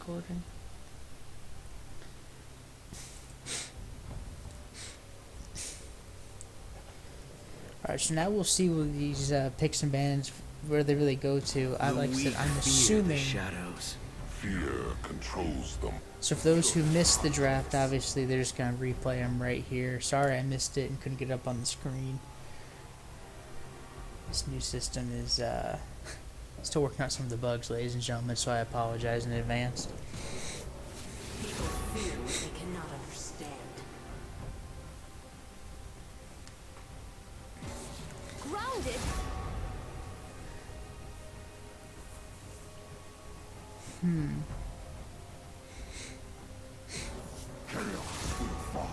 recording. Alright, so now we'll see what these picks and bans, where they really go to. Like I said, I'm assuming... shadows. Fear controls them. So for those who missed the draft, obviously they're just going to replay them right here. Sorry I missed it and couldn't get up on the screen. This new system is still working out some of the bugs, ladies and gentlemen, so I apologize in advance. People fear what they cannot understand. Grounded? Chaos will follow.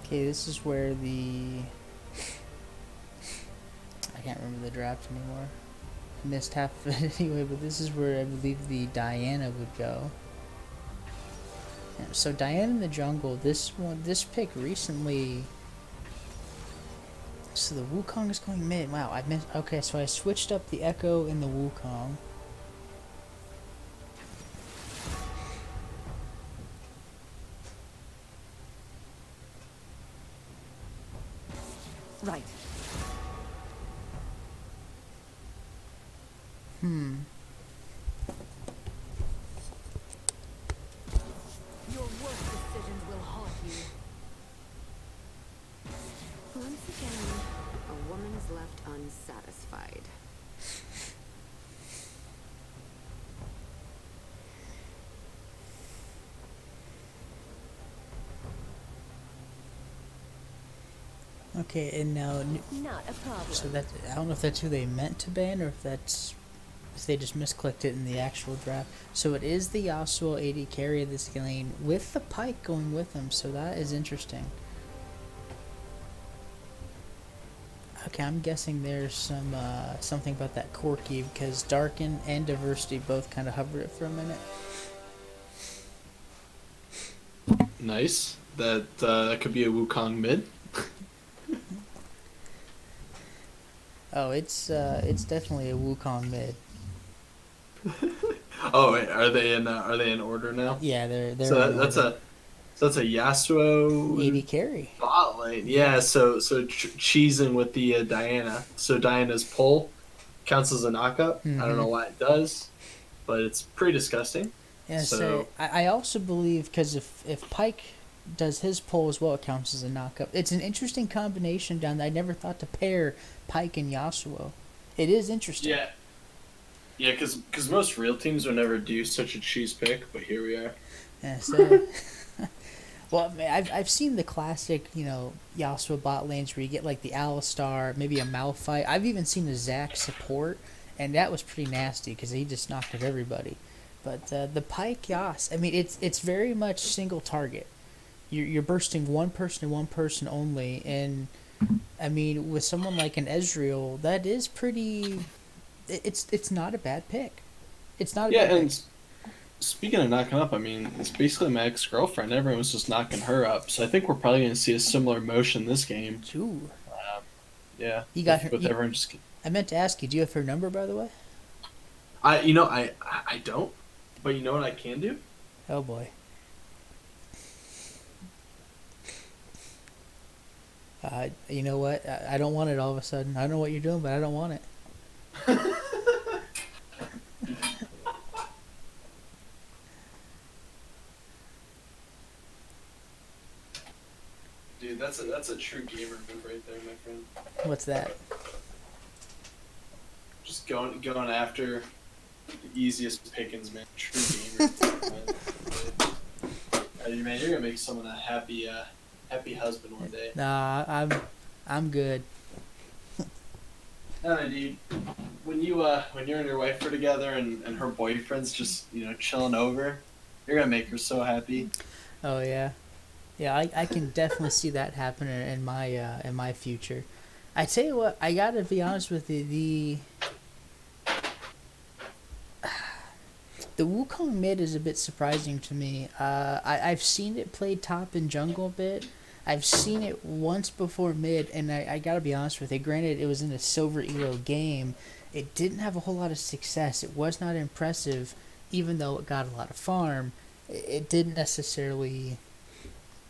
Okay, this is where the... I can't remember the draft anymore. I missed half of it anyway, but this is where I believe the Diana would go. Yeah, so Diana in the jungle, this pick recently... So the Wukong is going mid. Wow, I missed... Okay, so I switched up the Echo and the Wukong. Right. Your worst decisions will haunt you. Once again, a woman's left unsatisfied. Okay, and now... Not a problem. So that... I don't know if that's who they meant to ban, or if that's... If they just misclicked it in the actual draft. So it is the Yasuo AD carry of this lane, with the Pyke going with him, so that is interesting. Okay, I'm guessing there's some something about that Corki, because Darkin and Diversity both kind of hovered it for a minute. Nice. That could be a Wukong mid. Oh, it's definitely a Wukong mid. Oh wait, are they in order now? Yeah, they're So in that's order. a Yasuo AD carry. bot lane. Yeah, so cheesing with the Diana. So Diana's pull counts as a knockup. I don't know why it does, but it's pretty disgusting. Yeah, so I also believe, because if Pyke does his pull as well, it counts as a knockup. It's an interesting combination down there. I never thought to pair Pyke and Yasuo. It is interesting. Yeah. Yeah, because most real teams would never do such a cheese pick, but here we are. Yeah, so... Well, I mean, I've seen the classic, Yasuo bot lanes where you get like the Alistar, maybe a Malphite. I've even seen a Zac support, and that was pretty nasty because he just knocked out everybody. But the Pyke Yas, I mean, it's very much single target. You're bursting one person and one person only, and I mean, with someone like an Ezreal, that is pretty. It's not a bad pick. It's not a bad pick. And speaking of knocking up, I mean, it's basically my ex-girlfriend. Everyone's just knocking her up. So I think we're probably going to see a similar motion this game. Ooh. Yeah. You got her. With everyone just... I meant to ask you, do you have her number, by the way? I don't. But you know what I can do? Oh, boy. You know what? I don't want it all of a sudden. I don't know what you're doing, but I don't want it. Dude, that's a true gamer move right there, my friend. What's that? Just going after the easiest pickings, man. True gamer. Man, you're gonna make someone a happy husband one day. Nah, I'm good. No, dude. When you when you and your wife are together and her boyfriend's just chilling over, you're gonna make her so happy. Oh yeah, yeah. I can definitely see that happening in my future. I tell you what, I gotta be honest with you. The Wukong mid is a bit surprising to me. I've seen it play top and jungle a bit. I've seen it once before mid, and I gotta be honest with you. Granted, it was in a silver elo game. It didn't have a whole lot of success. It was not impressive, even though it got a lot of farm. It didn't necessarily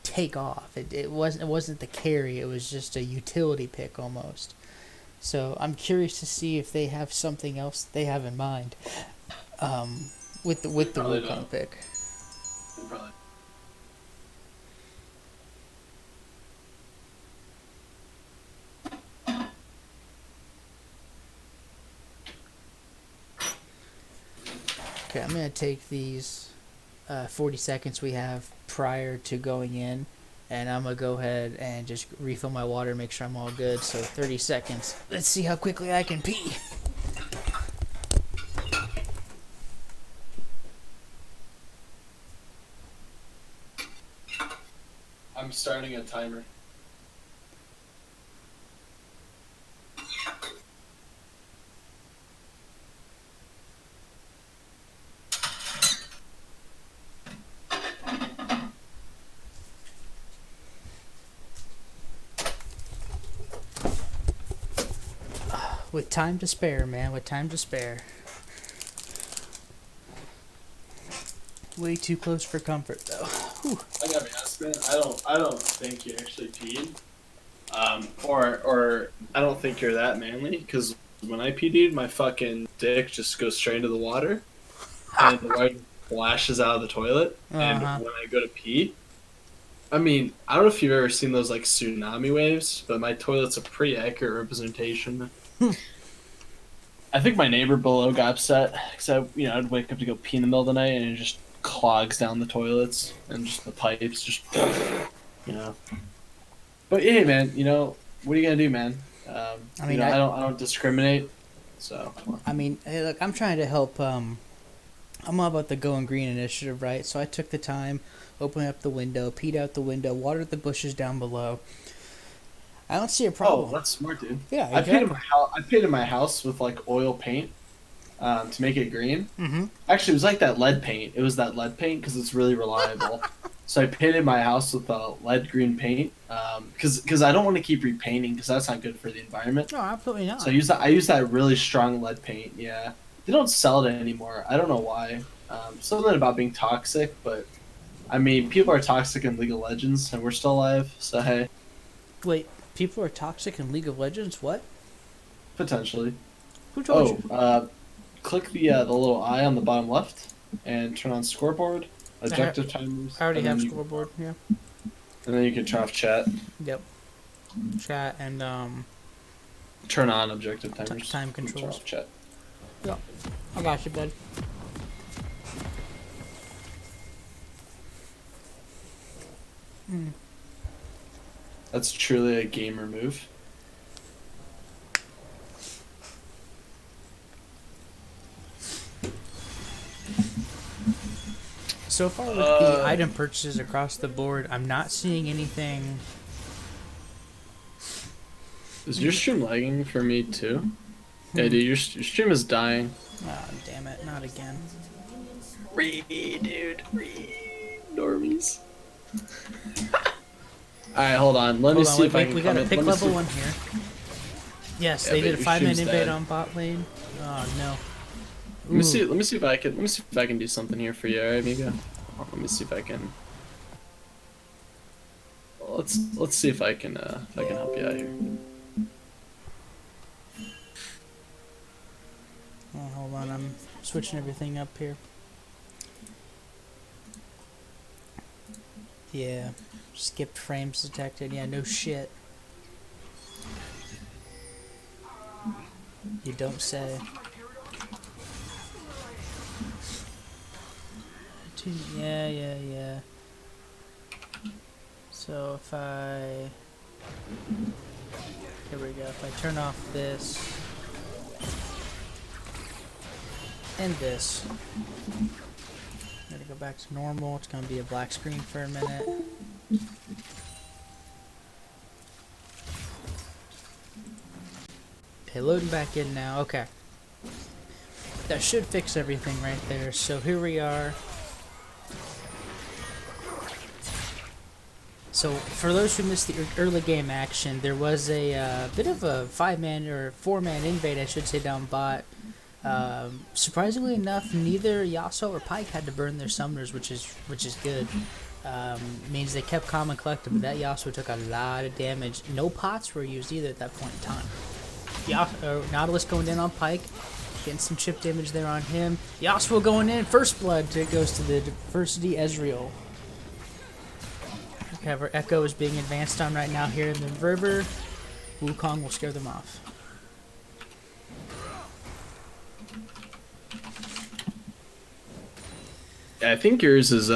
take off. It wasn't the carry. It was just a utility pick almost. So I'm curious to see if they have something else they have in mind. With the Probably Wukong don't. pick. Probably. Okay, I'm gonna take these 40 seconds we have prior to going in, and I'm gonna go ahead and just refill my water, make sure I'm all good. So 30 seconds. Let's see how quickly I can pee. I'm starting a timer. With time to spare, man. With time to spare. Way too close for comfort, though. Whew. I gotta be honest, man. I don't think you actually peed. Or I don't think you're that manly because when I pee, dude, my fucking dick just goes straight into the water, and the water flashes out of the toilet. And Uh-huh. when I go to pee, I mean, I don't know if you've ever seen those like tsunami waves, but my toilet's a pretty accurate representation. I think my neighbor below got upset because I'd wake up to go pee in the middle of the night and it just clogs down the toilets and just the pipes just, you know. But hey, man, what are you gonna do, man? I mean, I don't discriminate. So I mean, hey, look, I'm trying to help. I'm all about the Going Green initiative, right? So I took the time, opened up the window, peed out the window, watered the bushes down below. I don't see a problem. oh, that's smart, dude. Yeah, I painted exactly. my house. I painted my house with like oil paint to make it green. Mm-hmm. Actually, it was like that lead paint. It was that lead paint because it's really reliable. So I painted my house with lead green paint because I don't want to keep repainting because that's not good for the environment. No, absolutely not. So I use that really strong lead paint. Yeah, they don't sell it anymore. I don't know why. Something about being toxic, but I mean, people are toxic in League of Legends, and we're still alive. So hey, Wait, people are toxic in League of Legends? What? potentially. Who told Oh, you? click the little eye on the bottom left and turn on scoreboard, objective timers. I already and have then you- scoreboard. Yeah. And then you can turn off chat. Yep. Chat and Turn on objective timers. time Turn controls. off chat. Yep. I got you, bud. That's truly a gamer move. So far with the item purchases across the board, I'm not seeing anything. Is your stream lagging for me too? Yeah, dude, your stream is dying. Oh, damn it! Not again. Dude. Normies. Alright, hold on. Let me Hold on, see if I wait, can we got a come pick in. Let me level see- one here. Yes, Yeah, they but did a your 5-minute stream's invade dead. on bot lane. Oh no. Let me Ooh. see. Let me see if I can do something here for you, alright, amigo? Let me see if I can. Let's see if I can help you out here. Oh, hold on, I'm switching everything up here. Yeah, skipped frames detected. Yeah, no shit. You don't say. Yeah. So if I... Here we go. If I turn off this... And this. Gotta go back to normal. It's gonna be a black screen for a minute. Okay, loading back in now. Okay. That should fix everything right there. So here we are. So for those who missed the early game action, there was a bit of a 5-man or 4-man invade, I should say, down bot. Surprisingly enough, neither Yasuo or Pyke had to burn their summoners, which is good. Means they kept calm and collected, but that Yasuo took a lot of damage. No pots were used either at that point in time. Nautilus going in on Pyke, getting some chip damage there on him. Yasuo going in, first blood goes to the Diversity Ezreal. However, Echo is being advanced on right now here in the Verber. Wukong will scare them off. Yeah, I think yours is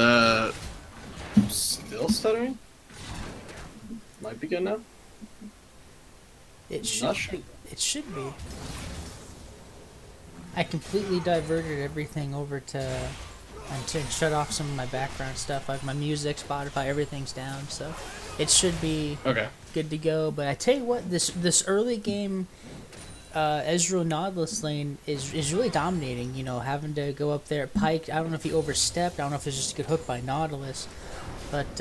still stuttering. Might be good now. It should Not sure. be. It should be. I completely diverted everything over to shut off some of my background stuff, like my music, Spotify, everything's down, so it should be Okay. good to go. But I tell you what, this early game Ezreal Nautilus lane is really dominating. You know, having to go up there at Pyke. I don't know if he overstepped. I don't know if it's just a good hook by Nautilus, but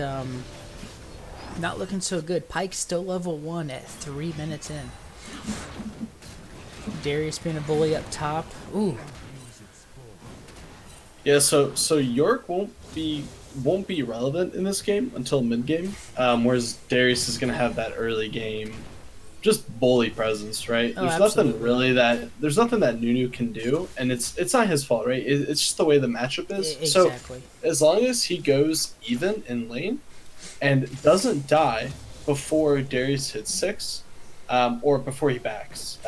not looking so good. Pyke's still level 1 at 3 minutes in. Darius being a bully up top. Ooh. Yeah, so York won't be relevant in this game until mid game, whereas Darius is gonna have that early game, just bully presence, right? Oh, There's absolutely. nothing really there's nothing that Nunu can do, and it's not his fault, right? It's just the way the matchup is. Exactly. So as long as he goes even in lane, and doesn't die before Darius hits 6, or before he backs,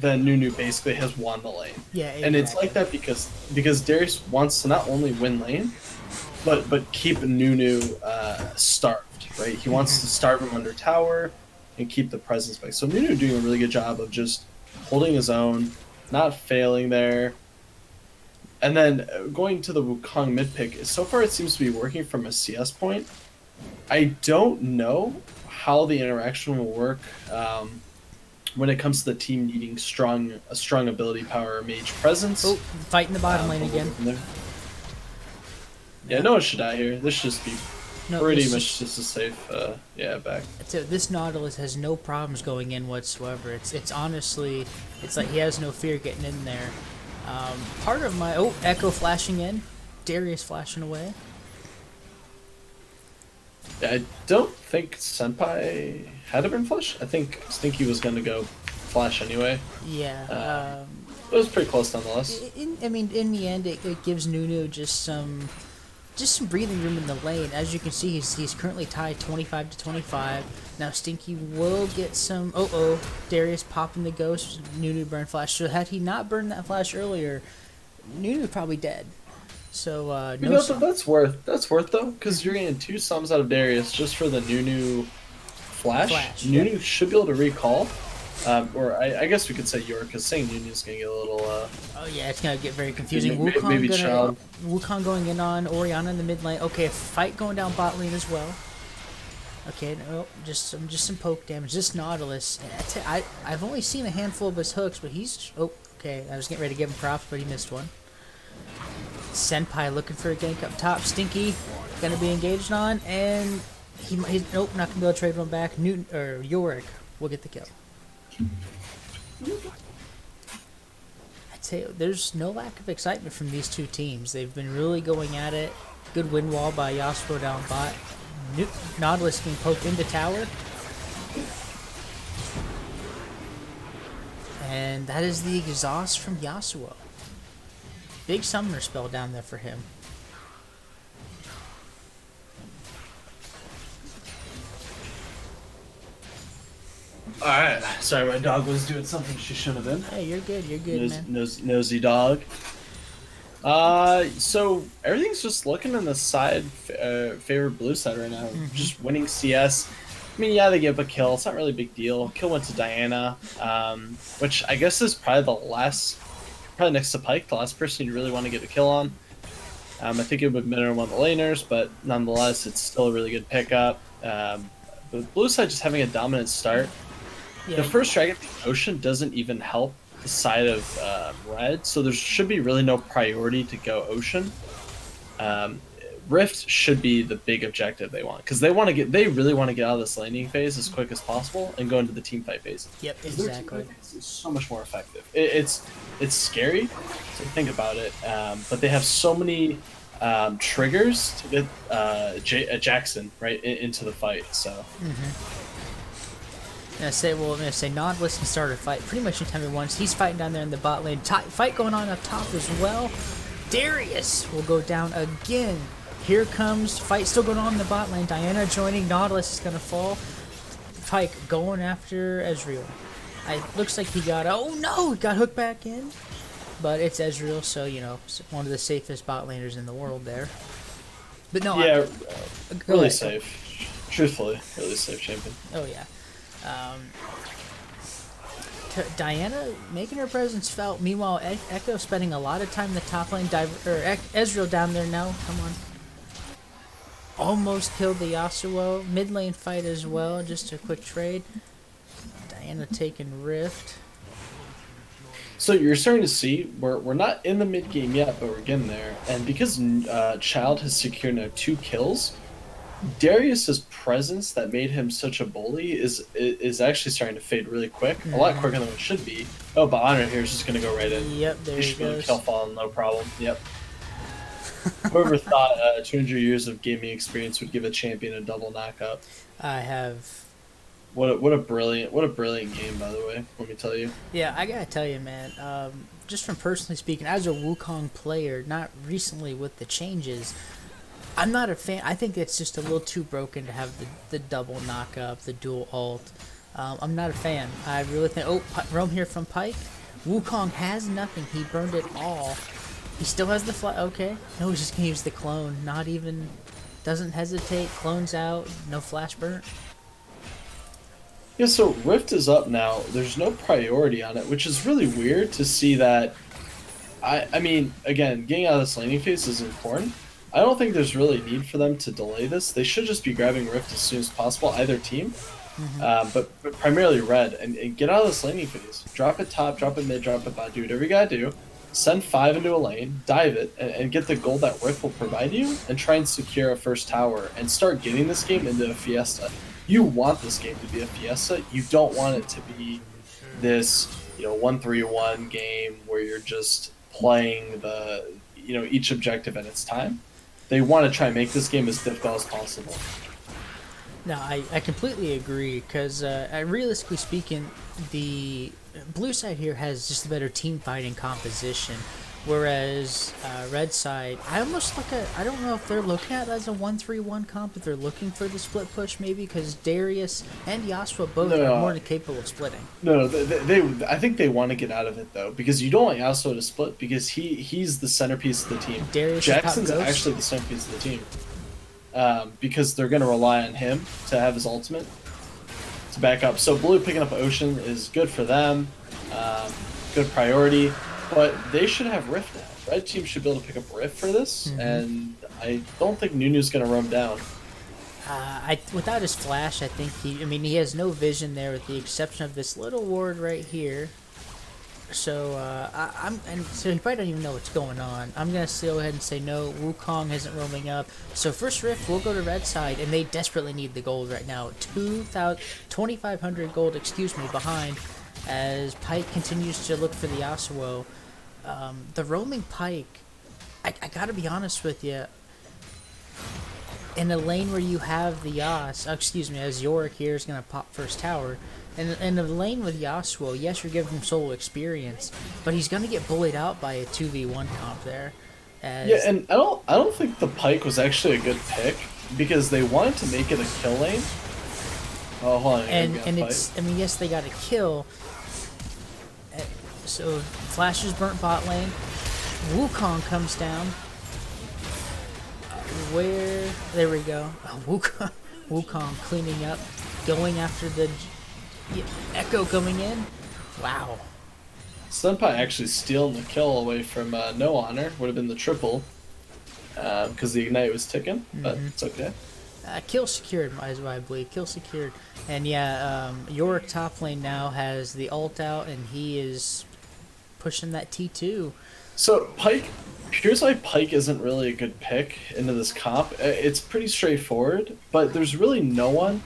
then Nunu basically has won the lane. Yeah, exactly. And it's like that because Darius wants to not only win lane, but keep Nunu starved, right? He wants to starve him under tower and keep the presence back. So Nunu doing a really good job of just holding his own, not failing there. And then going to the Wukong mid pick, so far it seems to be working from a CS point. I don't know how the interaction will work when it comes to the team needing a strong ability power mage presence. Oh, fighting the bottom lane again. Yeah, no one should die here. This should just be No, pretty this much just a safe, back. So this Nautilus has no problems going in whatsoever. It's honestly, it's like he has no fear getting in there. Part of my Echo flashing in, Darius flashing away. Yeah, I don't think Senpai had a burn flash. I think Stinky was gonna go flash anyway. Yeah. It was pretty close nonetheless. In the end, it gives Nunu just some breathing room in the lane. As you can see, he's currently tied 25 to 25. Now Stinky will get some. Darius popping the ghost. Nunu burn flash. So had he not burned that flash earlier, Nunu probably dead. So You know, that's worth though, because you're getting 2 sums out of Darius just for the Nunu flash. Nunu should be able to recall. Or I guess we could say York, because saying Nunu's gonna get a little. Oh yeah, it's gonna get very confusing. Maybe Child. Wukong going in on Orianna in the mid lane. Okay, a fight going down bot lane as well. Okay, no, just some poke damage. This Nautilus, I've only seen a handful of his hooks, but he's okay. I was getting ready to give him props, but he missed one. Senpai looking for a gank up top. Stinky gonna be engaged on, and he's not gonna be able to trade one back. Yorick will get the kill. I'd say there's no lack of excitement from these two teams. They've been really going at it. Good win wall by Yasuo down bot. Nautilus being poked into tower. And that is the exhaust from Yasuo. Big summoner spell down there for him. Alright, sorry, my dog was doing something she shouldn't have been. Hey, you're good, man. Nosy dog. So everything's just looking on the side, favor blue side right now. Just winning CS. I mean, yeah, they give up a kill. It's not really a big deal. Kill went to Diana, which I guess is probably the less probably next to Pyke, the last person you really want to get a kill on. I think it would minimum on the laners, but nonetheless, it's still a really good pickup. But blue side just having a dominant start. Yeah. The first Dragon Ocean doesn't even help the side of red, so there should be really no priority to go Ocean. Rift should be the big objective they want, because they really want to get out of this laning phase as quick as possible and go into the team fight phase. Yep, Their team exactly. fight phase is so much more effective. It's scary to think about it, but they have so many triggers to get Jackson right into the fight. So. I'm gonna say Nautilus can start a fight pretty much anytime he wants. He's fighting down there in the bot lane. Fight going on up top as well. Darius will go down again. Here comes fight still going on in the bot lane. Diana joining. Nautilus is gonna fall. Pyke going after Ezreal. Looks like he got he got hooked back in. But it's Ezreal, so you know, one of the safest bot laners in the world there. But no, yeah, really safe. Truthfully, really safe champion. Oh yeah. Diana making her presence felt. Meanwhile, Echo spending a lot of time in the top lane. Ezreal down there now. Come on. Almost killed the Yasuo. Mid lane fight as well. Just a quick trade. Diana taking Rift. So you're starting to see we're not in the mid game yet, but we're getting there. And because Child has secured now 2 kills, Darius's presence that made him such a bully is actually starting to fade really quick, a lot quicker than it should be. Oh, but Honor here is just gonna go right in. Yep, there he goes. Kill fall, no problem. Yep. Whoever thought 200 years of gaming experience would give a champion a double knockout? I have. What a brilliant game, by the way. Let me tell you. Yeah, I gotta tell you, man. Just from personally speaking, as a Wukong player, not recently with the changes, I'm not a fan. I think it's just a little too broken to have the double knock-up, the dual ult. I'm not a fan. I really think... Oh, roam here from Pyke. Wukong has nothing. He burned it all. He still has the fly. Okay. No, he's just going to use the clone. Not even... Doesn't hesitate. Clone's out. No flash burn. Yeah, so Rift is up now. There's no priority on it, which is really weird to see that... I mean, again, getting out of this laning phase is important. I don't think there's really need for them to delay this. They should just be grabbing Rift as soon as possible, either team. But primarily Red, and get out of this laning phase. Drop it top, drop it mid, drop it bot, do whatever you gotta do. Send 5 into a lane, dive it, and get the gold that Rift will provide you, and try and secure a first tower, and start getting this game into a fiesta. You want this game to be a fiesta. You don't want it to be this, 1-3-1 game where you're just playing each objective at its time. They want to try and make this game as difficult as possible. No, I completely agree, because realistically speaking, the blue side here has just a better team fighting composition, whereas red side, I almost look at, I don't know if they're looking at it as a 1-3-1 comp, if they're looking for the split push maybe, because Darius and Yasuo both are more than capable of splitting. No, I think they want to get out of it though, because you don't want Yasuo to split, because he's the centerpiece of the team. Darius Jackson's actually the centerpiece of the team, because they're going to rely on him to have his ultimate to back up. So blue picking up Ocean is good for them, good priority, but they should have Rift now. Red team should be able to pick up Rift for this, and I don't think Nunu's going to roam down. Without his flash, I think he has no vision there with the exception of this little ward right here. So so he probably don't even know what's going on. I'm gonna go ahead and say no. Wukong isn't roaming up. So first Rift will go to red side, and they desperately need the gold right now. 2,500 gold, behind, as Pyke continues to look for the Yasuo. The roaming Pyke, I gotta be honest with you. In a lane where you have the as Yorick here is gonna pop first tower. In a lane with Yasuo, yes, you're giving him solo experience, but he's gonna get bullied out by a 2v1 comp there. Yeah, and I don't think the Pyke was actually a good pick, because they wanted to make it a kill lane. Oh, hold on. And it's, yes, they got a kill. So Flash is burnt bot lane. Wukong comes down. There we go. Wukong cleaning up, going after the Echo coming in. Wow. Senpai actually stealing the kill away from No Honor. Would have been the triple. Because the Ignite was ticking, but it's okay. Kill secured, is what I believe. Kill secured. And yeah, Yorick top lane now has the ult out, and he is pushing that T2. So Pike, here's why Pike isn't really a good pick into this comp. It's pretty straightforward, but there's really no one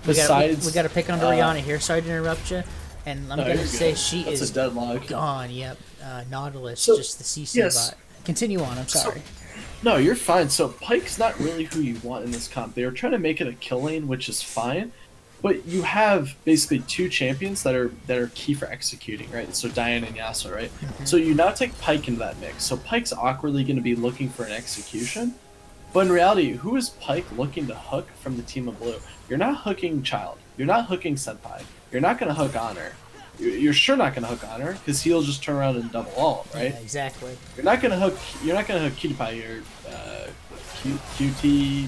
besides. We got to pick on Rihanna here. Sorry to interrupt you. And I'm No, going you're to say good. she That's is a deadlock. gone. Yep. Nautilus, So, just the CC yes. bot. Continue on. I'm sorry. No, you're fine. So Pike's not really who you want in this comp. They were trying to make it a kill lane, which is fine, but you have basically two champions that are key for executing, right? So Diana and Yasuo, right? So you now take Pike into that mix. So Pike's awkwardly going to be looking for an execution, but in reality, who is Pike looking to hook from the team of blue? You're not hooking Child. You're not hooking Senpai. You're not going to hook Honor. You're sure not going to hook Honor because he'll just turn around and double ult, right? Yeah, exactly. You're not gonna hook Cutie Pie or QT.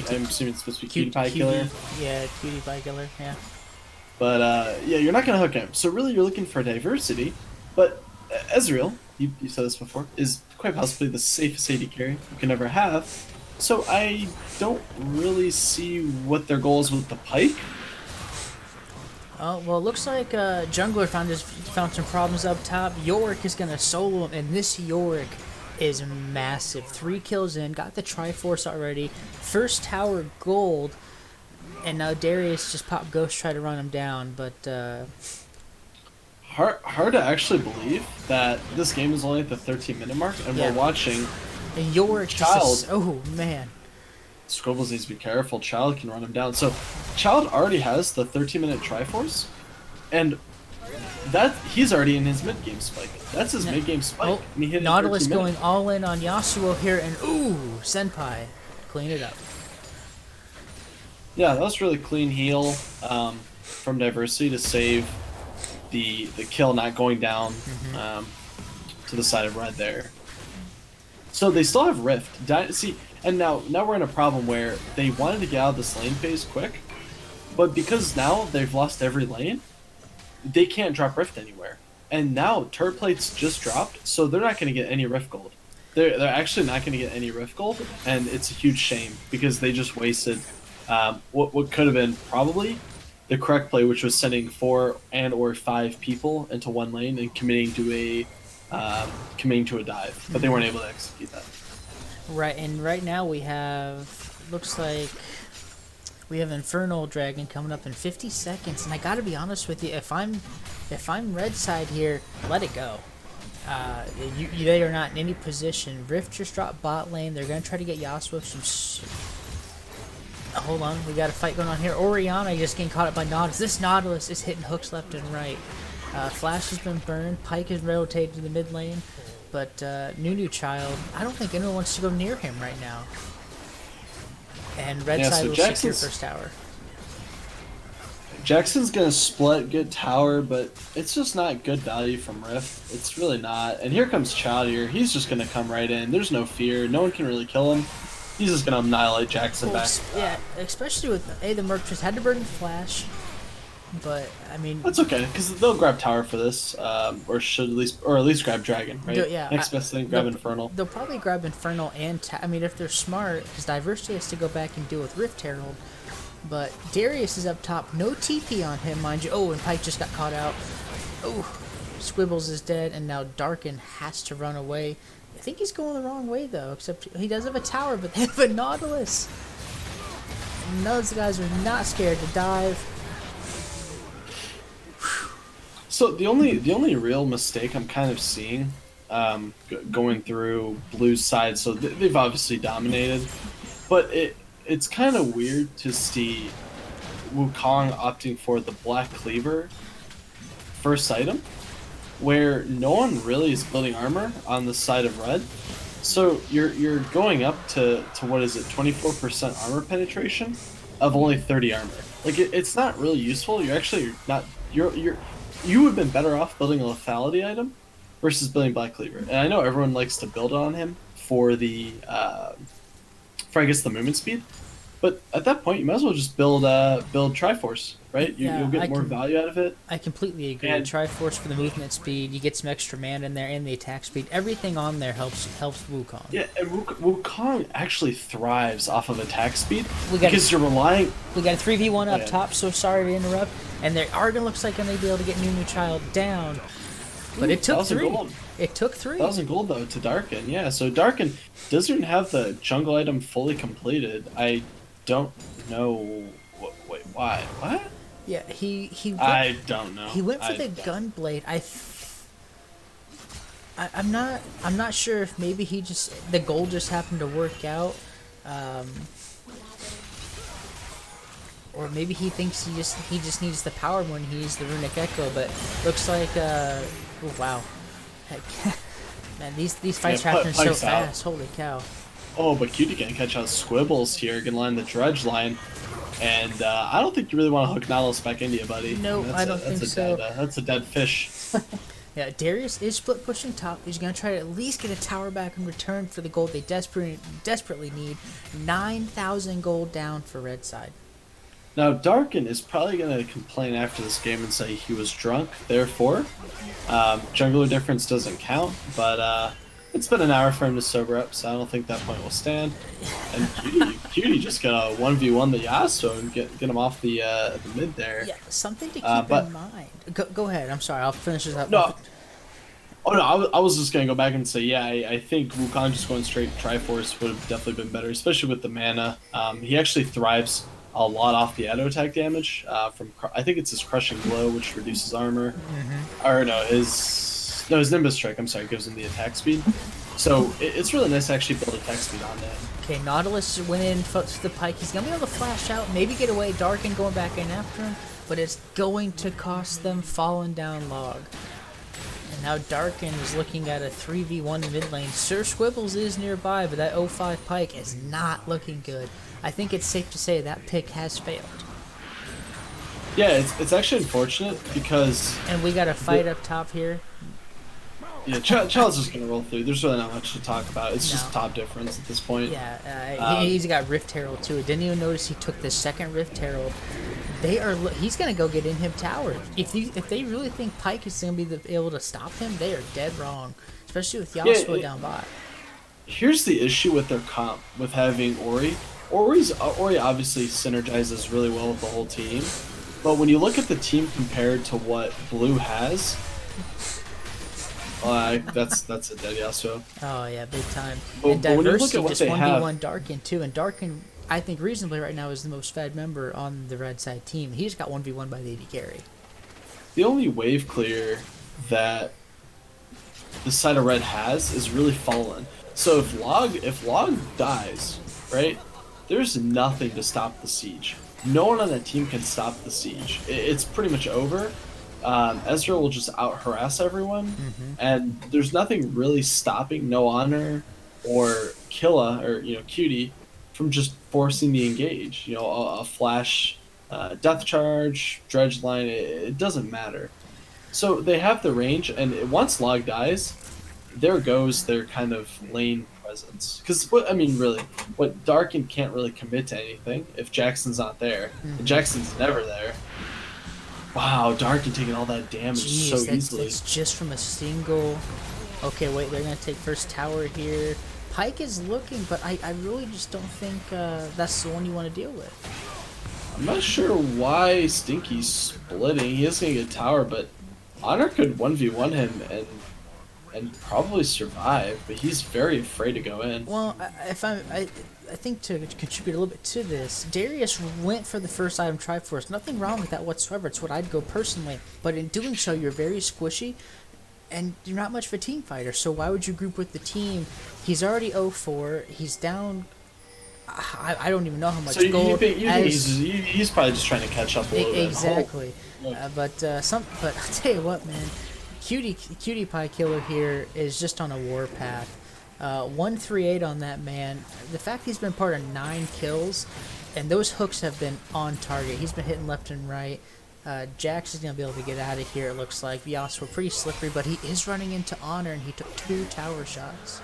I'm assuming it's supposed to be Cutie Pie Killer. Yeah, Cutie Pie Killer. Yeah. But yeah, you're not gonna hook him. So really, you're looking for diversity. But Ezreal, you said this before, is quite possibly the safest AD carry you can ever have. So I don't really see what their goal is with the Pike. Oh, well, it looks like Jungler found some problems up top. Yorick is going to solo him, and this Yorick is massive. 3 kills in, got the Triforce already. First tower gold, and now Darius just popped Ghost, try to run him down, but... Hard to actually believe that this game is only at the 13-minute mark, and Yeah. we're watching And Yorick Child. oh, man. Scribbles needs to be careful. Child can run him down. So, Child already has the 13-minute Triforce, and that he's already in his mid-game spike. That's his mid-game spike. Oh, and he hit it in Nautilus 13 going minutes. all in on Yasuo here, and ooh, Senpai. Clean it up. Yeah, that was really clean heal from Diversity to save the kill not going down to the side of red there. So they still have Rift. See, and now we're in a problem where they wanted to get out of this lane phase quick, but because now they've lost every lane, they can't drop Rift anywhere. And now turret plates just dropped, so they're not going to get any Rift gold. They're actually not going to get any Rift gold, and it's a huge shame because they just wasted what could have been probably the correct play, which was sending 4 and or 5 people into one lane and committing to a dive, but they weren't able to execute that. Right, and right now we have, looks like we have Infernal Dragon coming up in 50 seconds, and I gotta be honest with you, if I'm red side here, let it go. They are not in any position. Rift just dropped bot lane. They're gonna try to get Yasuo some. Hold on, we got a fight going on here. Orianna just getting caught up by Nautilus. This Nautilus is hitting hooks left and right. Flash has been burned. Pike is rotated to the mid lane. But Nunu Child, I don't think anyone wants to go near him right now. And red Yeah, side so will secure Jackson's- first tower. Jackson's gonna split good tower, but it's just not good value from Rift. It's really not. And here comes Child here. He's just gonna come right in. There's no fear. No one can really kill him. He's just gonna annihilate Jackson back. Yeah, especially with the Merc just had to burn the Flash. But I mean, That's okay, because they'll grab tower for this, or at least grab Dragon, right? Yeah, Next best thing, grab Infernal. They'll probably grab Infernal and I mean, if they're smart, because Diversity has to go back and deal with Rift Herald. But Darius is up top, no TP on him, mind you. Oh, and Pike just got caught out. Oh, Squibbles is dead, and now Darkin has to run away. I think he's going the wrong way though, except he does have a tower, but they have a Nautilus. And those guys are not scared to dive. So the only real mistake I'm kind of seeing, going through Blue's side, so they've obviously dominated, but it's kind of weird to see Wukong opting for the Black Cleaver first item, where no one really is building armor on the side of red. So you're going up to what is it, 24% armor penetration of only 30 armor. Like it's not really useful. You would have been better off building a lethality item versus building Black Cleaver. And I know everyone likes to build on him for the I guess the movement speed, But at that point, you might as well just build Triforce, right? Yeah, You'll get I more can- value out of it. I completely agree. And- Triforce for the movement speed. You get some extra mana in there and the attack speed. Everything on there helps Wukong. Yeah, and Wukong actually thrives off of attack speed We got- because you're relying. We got a 3v1 up Yeah. top, so sorry to interrupt. And there Argon looks like gonna be able to get Nunu Child down. But it took 1,000 three. gold. It took 3. 1,000 gold though to Darkin. Yeah, so Darkin doesn't have the jungle item fully completed. I don't know. Wait, why? What? Yeah, he I don't know. he went for I the don't- Gunblade. I'm not sure if maybe the goal just happened to work out, or maybe he thinks he just needs the power when he uses the Runic Echo. But looks like oh, wow, heck, man, these fights are Yeah, happening so Pike's out. fast. Holy cow! Oh, but Cutie can catch out Squibbles here, can line the dredge line. And I don't think you really want to hook Nautilus back into you, buddy. No, I don't think so. That's a dead fish. Yeah, Darius is split pushing top. He's going to try to at least get a tower back in return for the gold they desperately need. 9,000 gold down for red side. Now, Darkin is probably going to complain after this game and say he was drunk, therefore, jungler difference doesn't count, but it's been an hour for him to sober up, so I don't think that point will stand. And Cutie just got a 1v1 the Yasuo and get him off the mid there. Yeah, something to keep in mind. Go ahead. I'm sorry. I'll finish this up. No. Oh no, I was just gonna go back and say, yeah, I think Wukong just going straight Triforce would have definitely been better, especially with the mana. He actually thrives a lot off the auto attack damage from I think it's his Crushing Blow, which reduces armor, or no, his Nimbus Strike. I'm sorry, gives him the attack speed. So it's really nice to actually build attack speed on that. Okay, Nautilus went in, flips the Pike. He's gonna be able to flash out, maybe get away. Darkin going back in after him, but it's going to cost them falling down log. And now Darkin is looking at a 3v1 in mid lane. Sir Squibbles is nearby, but that 05 Pike is not looking good. I think it's safe to say that pick has failed. Yeah, it's actually unfortunate because And we got a fight up top here. yeah, Child's just gonna roll through. There's really not much to talk about. It's No. just top difference at this point. Yeah, he's got Rift Herald too. Didn't even notice he took the second Rift Herald. He's gonna go get in him tower. If they really think Pike is gonna be able to stop him, they are dead wrong. Especially with Yasuo down by. Here's the issue with their comp with having Ori. Ori obviously synergizes really well with the whole team, but when you look at the team compared to what Blue has, that's a dead Yasuo. Oh yeah, big time. But- And but when you look Diversity at what just they 1v1 have- Darkin too, and Darkin I think reasonably right now is the most fed member on the red side team. He just got 1v1 by the AD carry. The only wave clear that the side of red has is really Fallen. So if Log dies, right, there's nothing to stop the siege. No one on that team can stop the siege. It's pretty much over. Ezreal will just out harass everyone, and there's nothing really stopping No Honor or Killa or Cutie from just forcing the engage. A flash, death charge, dredge line. It doesn't matter. So they have the range, and once Log dies, there goes their kind of lane presence. Because what Darkin can't really commit to anything if Jackson's not there. And Jackson's never there. Wow, Darkin taking all that damage Jeez, so that's easily. just from a single. Okay, wait, they're gonna take first tower here. Pike is looking, but I really just don't think that's the one you want to deal with. I'm not sure why Stinky's splitting. He is gonna get tower, but Honor could 1v1 him and probably survive, but he's very afraid to go in. Well, I think to contribute a little bit to this, Darius went for the first item Triforce. Nothing wrong with that whatsoever. It's what I'd go personally. But in doing so, you're very squishy, and you're not much of a team fighter. So why would you group with the team? He's already 0-4. He's down. I don't even know how much So you gold. think he's probably just trying to catch up a little bit. Exactly. Oh, But I'll tell you what, man. Cutie Pie Killer here is just on a warpath. 138 on that man. The fact he's been part of 9 kills, and those hooks have been on target. He's been hitting left and right. Jax is going to be able to get out of here, it looks like. Yasuo pretty slippery, but he is running into Honor, and he took 2 tower shots.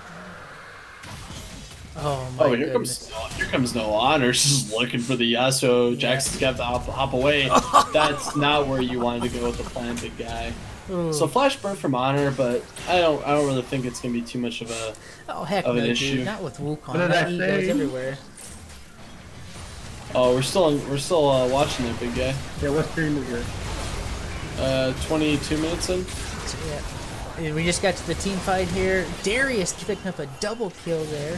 Oh Oh, my goodness. here comes No Honors just looking for the Yasuo. Yeah. Jackson's got to hop away. That's not where you wanted to go with the plan, big guy. Ooh. So flash burn from Honor, but I don't really think it's gonna be too much of a Oh heck of no, an dude! issue. Not with Wukong. What did That I E say? goes everywhere. Oh, we're still watching that, big guy. Yeah, what stream is it? 22 minutes in. So, yeah. And we just got to the team fight here. Darius picking up a double kill there.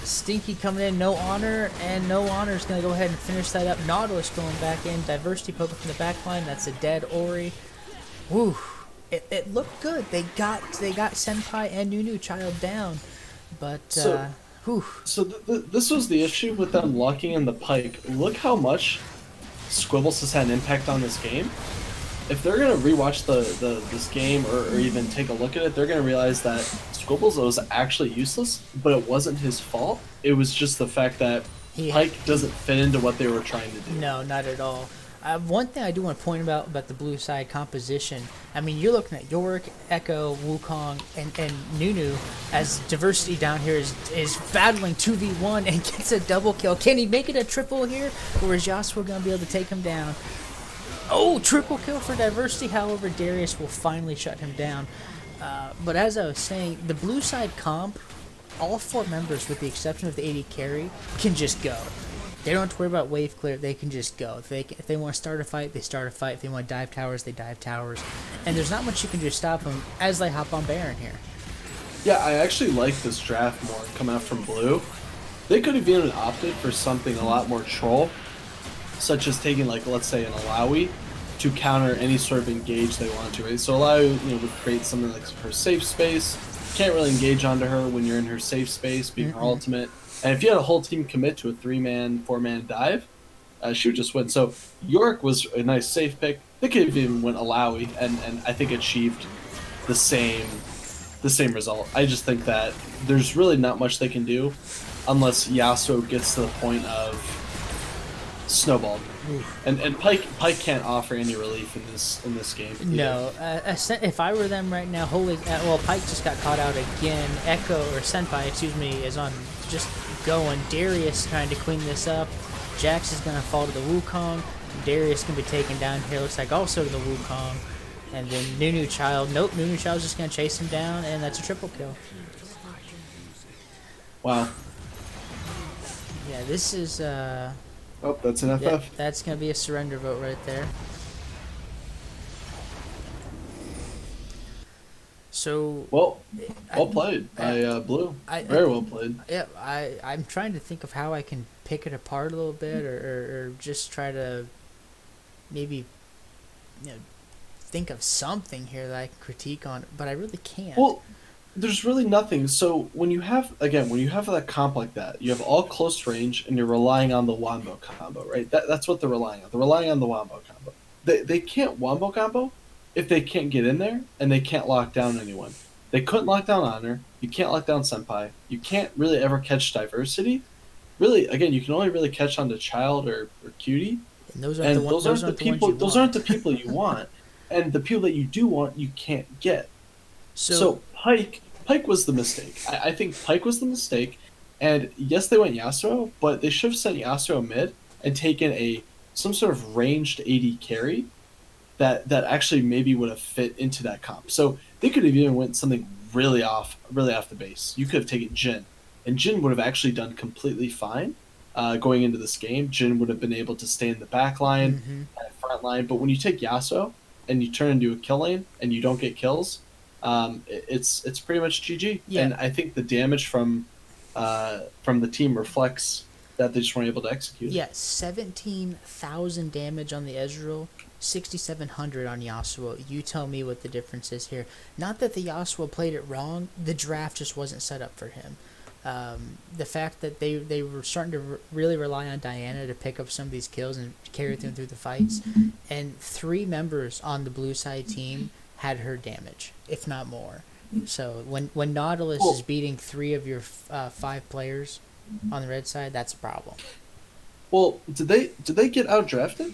Stinky coming in, no honor, and no honor is going to go ahead and finish that up. Nautilus going back in, diversity poker from the back line. That's a dead Ori. Woo! It looked good. They got Senpai and Nunu Child down, but whew. So this was the issue with them locking in the Pike. Look how much Squibbles has had an impact on this game. If they're gonna rewatch this game or even take a look at it, they're gonna realize that Squibbles was actually useless, but it wasn't his fault. It was just the fact that Pike doesn't fit into what they were trying to do. No, not at all. One thing I do want to point about the blue side composition, I mean, you're looking at Yorick, Echo, Wukong, and Nunu as diversity down here is battling 2v1 and gets a double kill. Can he make it a triple here, or is Yasuo going to be able to take him down? Oh, triple kill for diversity. However, Darius will finally shut him down. But as I was saying, the blue side comp, all 4 members, with the exception of the AD carry, can just go. They don't have to worry about wave clear. They can just go. If they want to start a fight, they start a fight. If they want to dive towers, they dive towers. And there's not much you can do to stop them as they hop on Baron here. Yeah, I actually like this draft more coming out from blue. They could have even opted for something a lot more troll, such as taking, like, let's say an Alawi to counter any sort of engage they want to, right? So Alawi, would create something like her safe space. Can't really engage onto her when you're in her safe space, being her ultimate. And if you had a whole team commit to a 3-man, 4-man dive, she would just win. So Yorick was a nice safe pick. They could have even went Alawi, and I think achieved the same result. I just think that there's really not much they can do unless Yasuo gets to the point of snowball. And Pike can't offer any relief in this game. No, if I were them right now, Pike just got caught out again. Echo, or Senpai, excuse me, is on just going. Darius trying to clean this up. Jax is going to fall to the Wukong. Darius can be taken down here, looks like also to the Wukong. And then Nunu Child. Nope, Nunu Child's just going to chase him down, and that's a triple kill. Wow. Yeah, this is, Oh, that's an FF. yeah, that's going to be a surrender vote right there. So, Well played by Blue. Very well played. Yeah, I'm trying to think of how I can pick it apart a little bit, or just try to maybe, think of something here that I can critique on, but I really can't. Well, there's really nothing. So when you have that comp like that, you have all close range, and you're relying on the wombo combo, right? That's what they're relying on. They're relying on the wombo combo. They can't wombo combo if they can't get in there and they can't lock down anyone. They couldn't lock down Honor. You can't lock down Senpai. You can't really ever catch Diversity. Really, again, you can only really catch on to Child or Cutie. And those aren't the people. Those aren't the people you want. And the people that you do want, you can't get. So Pike was the mistake. I think Pike was the mistake. And yes, they went Yasuo, but they should have sent Yasuo mid and taken some sort of ranged AD carry that actually maybe would have fit into that comp. So they could have even went something really off the base. You could have taken Jhin, and Jhin would have actually done completely fine going into this game. Jhin would have been able to stay in the back line, front line. But when you take Yasuo and you turn into a kill lane and you don't get kills, it's pretty much GG. Yeah. And I think the damage from the team reflects that they just weren't able to execute. Yeah, 17,000 damage on the Ezreal, 6,700 on Yasuo. You tell me what the difference is here. Not that the Yasuo played it wrong, the draft just wasn't set up for him. The fact that they were starting to really rely on Diana to pick up some of these kills and carry them through the fights, and 3 members on the blue side team had her damage, if not more. So when Nautilus is beating 3 of your 5 players on the red side, that's a problem. Well, did they get outdrafted?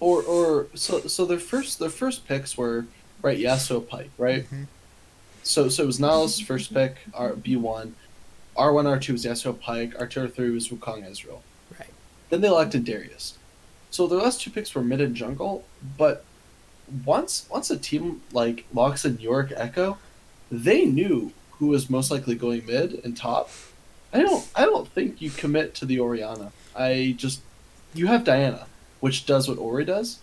Or so their first picks were right Yasuo Pike, right? So it was Nautilus' first pick, B1. R1, R2 was Yasuo Pike, R2, R3 was Wukong Ezreal. Right. Then they elected Darius. So their last two picks were mid and jungle, but once a team like locks in York Echo, they knew who was most likely going mid and top. I don't think you commit to the Orianna. You have Diana, which does what Ori does.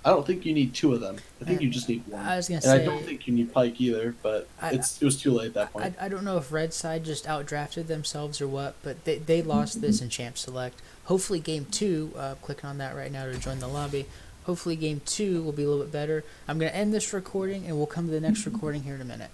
I don't think you need two of them. I think you just need one. I was gonna and say, I don't think you need Pike either, but it was too late at that point. I don't know if Red Side just outdrafted themselves or what, but they lost this in Champ Select. Hopefully Game 2, clicking on that right now to join the lobby, hopefully Game 2 will be a little bit better. I'm going to end this recording, and we'll come to the next recording here in a minute.